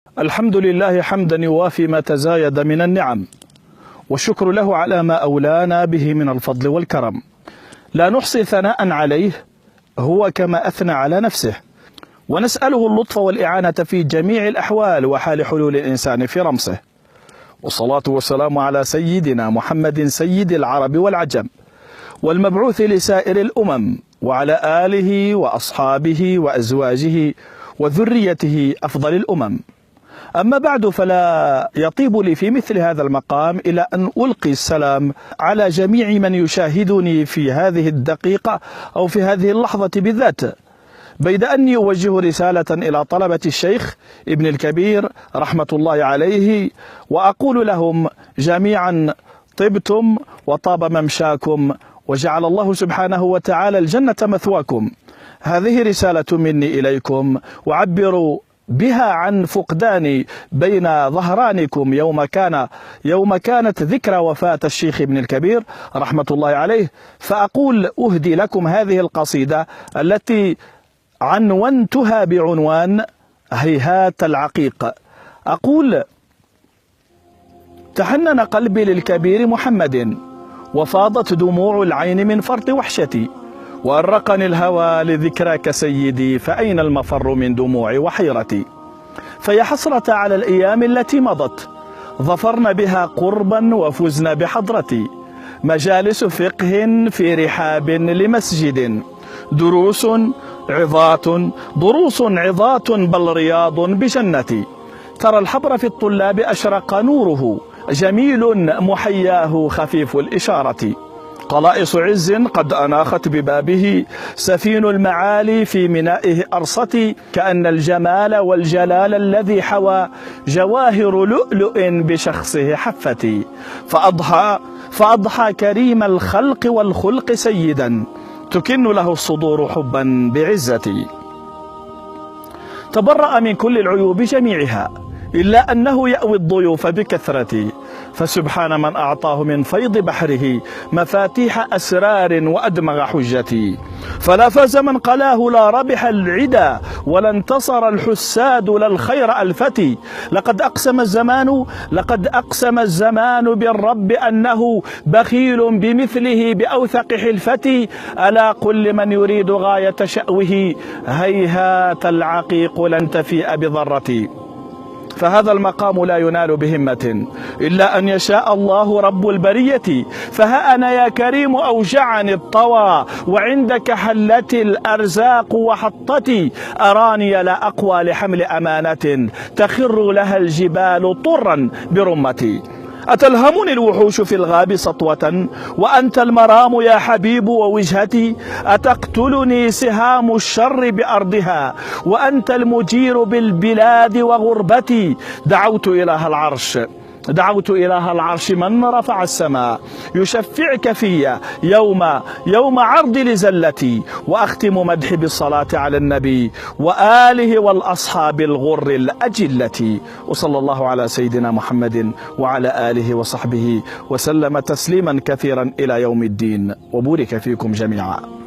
الحمد لله حمدا يوافي ما تزايد من النعم، والشكر له على ما أولانا به من الفضل والكرم. لا نحصي ثناء عليه، هو كما أثنى على نفسه، ونسأله اللطف والإعانة في جميع الأحوال وحال حلول الإنسان في رمسه. والصلاة والسلام على سيدنا محمد سيد العرب والعجم، والمبعوث لسائر الأمم، وعلى آله وأصحابه وأزواجه وذريته أفضل الأمم. أما بعد، فلا يطيب لي في مثل هذا المقام إلى أن ألقي السلام على جميع من يشاهدني في هذه الدقيقة أو في هذه اللحظة بالذات، بيد أني أوجه رسالة إلى طلبة الشيخ ابن الكبير رحمة الله عليه، وأقول لهم جميعا: طبتم وطاب ممشاكم، وجعل الله سبحانه وتعالى الجنة مثواكم. هذه رسالة مني إليكم، وعبروا بها عن فقداني بين ظهرانكم يوم كانت ذكرى وفاة الشيخ ابن الكبير رحمة الله عليه. فأقول أهدي لكم هذه القصيدة التي عنونتها بعنوان هيهات العقيق. أقول: تحنن قلبي للكبير محمد، وفاضت دموع العين من فرط وحشتي، وأرقني الهوى لذكراك سيدي، فأين المفر من دموعي وحيرتي؟ فيا حسرة على الأيام التي مضت، ظفرن بها قربا وفزن بحضرتي، مجالس فقه في رحاب لمسجد، دروس عظات بل رياض بجنتي. ترى الحبر في الطلاب أشرق نوره، جميل محياه خفيف الإشارة، قلائص عز قد أناخت ببابه، سفين المعالي في مينائه أرصتي، كأن الجمال والجلال الذي حوى جواهر لؤلؤ بشخصه حفتي، فأضحى كريم الخلق والخلق سيدا، تكن له الصدور حبا بعزتي. تبرأ من كل العيوب جميعها، إلا أنه يأوي الضيوف بكثرة، فسبحان من أعطاه من فيض بحره مفاتيح أسرار وأدمغ حجتي. فلا فاز من قلاه، لا ربح العدا، ولا انتصر الحساد، لا الخير ألفتي. لقد أقسم الزمان بالرب أنه بخيل بمثله بأوثق حلفتي. ألا قل لمن يريد غاية شأوه، هيهات العقيق لن تفيء بضرتي. فهذا المقام لا ينال بهمة إلا أن يشاء الله رب البرية. فها أنا يا كريم أوجعني الطوى، وعندك حلت الأرزاق وحطتي، أراني لا أقوى لحمل أمانة، تخر لها الجبال طرا برمتي. أتلهمني الوحوش في الغاب سطوة، وأنت المرام يا حبيب ووجهتي، أتقتلني سهام الشر بأرضها، وأنت المجير بالبلاد وغربتي. دعوت إله العرش من رفع السماء، يشفعك في يوم عرض لزلتي، وأختم مدحي بالصلاة على النبي وآله والأصحاب الغر الأجلة. وصلى الله على سيدنا محمد وعلى آله وصحبه وسلم تسليما كثيرا إلى يوم الدين، وبورك فيكم جميعا.